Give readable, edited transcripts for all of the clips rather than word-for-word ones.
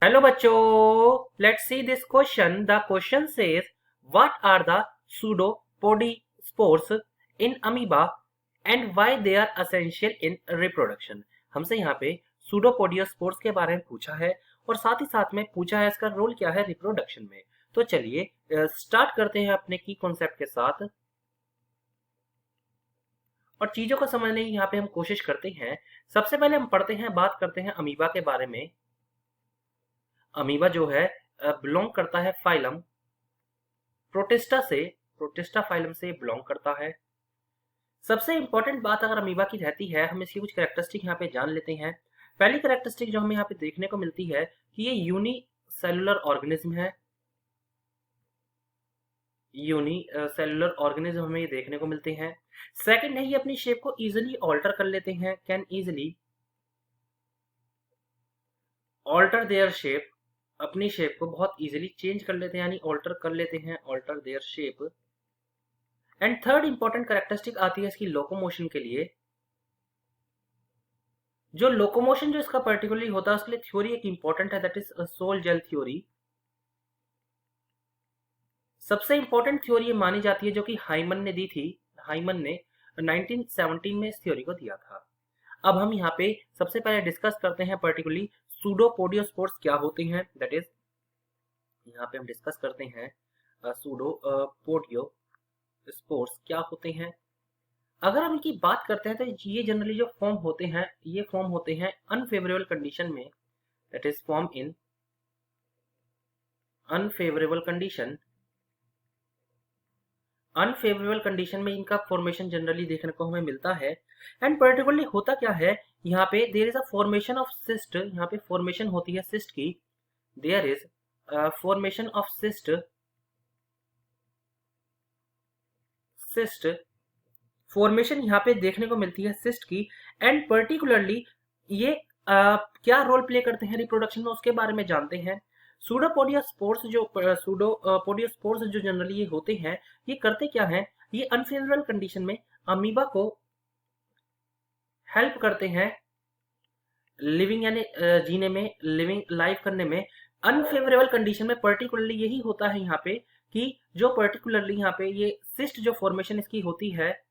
Hello बच्चों, let's see this question. The question says, what are the pseudopodospores in amoeba and why they are essential in reproduction? हमसे यहाँ पे pseudopodospores के बारे में पूछा है और साथ ही साथ में पूछा है इसका रोल क्या है रिप्रोडक्शन में। तो चलिए स्टार्ट करते हैं अपने की कॉन्सेप्ट के साथ और चीजों को समझने की यहाँ पे हम कोशिश करते हैं। सबसे पहले हम पढ़ते हैं, बात करते हैं अमीबा के बारे में। अमीबा जो है बिलोंग करता है फाइलम प्रोटिस्टा से, प्रोटिस्टा फाइलम से बिलोंग करता है। सबसे इंपॉर्टेंट बात अगर अमीबा की रहती है, हम इसकी कुछ कैरेक्टरिस्टिक यहाँ पे जान लेते हैं। पहली कैरेक्टरिस्टिक जो हमें यहाँ पे देखने को मिलती है कि ये यूनिसेलुलर ऑर्गेनिज्म है। यूनिसेलुलर ऑर्गेनिज्म हमें ये देखने को मिलते हैं। सेकंड है, ये अपनी शेप को इजिली ऑल्टर कर लेते हैं, can easily alter their shape, अपनी शेप को बहुत इजीली चेंज कर लेते हैं यानी ऑल्टर कर लेते हैं, alter their shape. And third important characteristic आती है इसकी लोकोमोशन के लिए। जो लोकोमोशन जो इसका पर्टिकुलरली होता है उसके लिए थ्योरी एक इंपॉर्टेंट है, that is sol gel theory. सबसे इंपॉर्टेंट थ्योरी ये मानी जाती है जो कि हाइमन ने दी थी। हाइमन ने 1917 में इस थ्योरी को दिया था। अब हम यहाँ पे सबसे पहले डिस्कस करते हैं पर्टिकुलरली सूडोपोडियोस्पोर्स क्या होते हैं, दैट इज यहाँ पे हम डिस्कस करते हैं सूडोपोडियोस्पोर्स क्या होते हैं। अगर हम इनकी बात करते हैं तो ये जनरली जो फॉर्म होते हैं, ये फॉर्म होते हैं अनफेवरेबल कंडीशन में, that is form in unfavourable condition. Unfavourable condition में इनका फॉर्मेशन जनरली देखने को हमें मिलता है। एंड पर्टिकुलरली होता क्या है, यहाँ पे there is a formation of cyst, यहाँ पे फॉर्मेशन होती है सिस्ट की। There is formation of cyst, cyst formation यहाँ पे देखने को मिलती है सिस्ट की। एंड पर्टिकुलरली ये क्या रोल प्ले करते हैं रिप्रोडक्शन में उसके बारे में जानते हैं। सूडोपोडियोस्पोर्स जो जनरली ये होते हैं, ये करते क्या हैं, ये अनफेवरेबल कंडीशन में अमीबा को हेल्प करते हैं लिविंग यानी जीने में, लिविंग लाइफ करने में। अनफेवरेबल कंडीशन में पर्टिकुलरली यही होता है यहाँ पे कि जो पर्टिकुलरली यहाँ पे ये सिस्ट जो फॉर्मेशन इसकी होती है,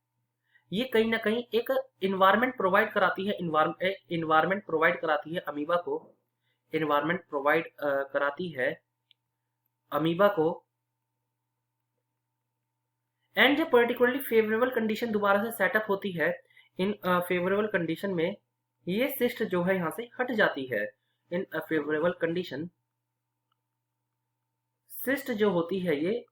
ये कहीं ना कहीं एक इन्वायरमेंट प्रोवाइड कराती है, इन्वायरमेंट प्रोवाइड कराती है अमीबा को, इन्वायरमेंट प्रोवाइड कराती है अमीबा को। एंड जो पर्टिकुलरली फेवरेबल कंडीशन दोबारा से सेटअप होती है, इन फेवरेबल कंडीशन में ये सिस्ट जो है यहाँ से हट जाती है। इन फेवरेबल कंडीशन सिस्ट जो होती है ये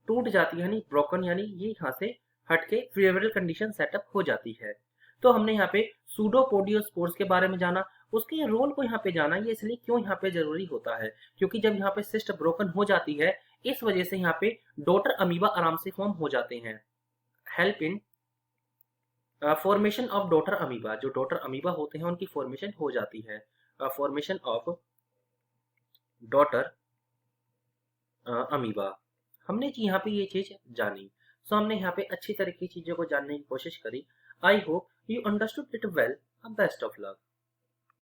टूट जाती है, यानी ब्रोकन, यानी ये यहाँ से हट के फेवरेबल कंडीशन सेटअप हो जाती है। तो हमने यहाँ पे सूडोपोडियोस्पोर्स के बारे में जाना, उसके रोल को यहाँ पे जाना। ये इसलिए क्यों यहाँ पे जरूरी होता है, क्योंकि जब यहाँ पे सिस्ट ब्रोकन हो जाती है, इस वजह से यहाँ पे डॉटर अमीबा आराम से फॉर्म हो जाते हैं। Help in formation of daughter amoeba, जो डॉटर अमीबा होते हैं उनकी फॉर्मेशन हो जाती है। फॉर्मेशन ऑफ डॉटर अमीबा, हमने यहाँ पे ये चीज जानी। सो हमने यहाँ पे अच्छी तरह की चीजों को जानने की कोशिश करी। I hope you understood it well. Best of luck.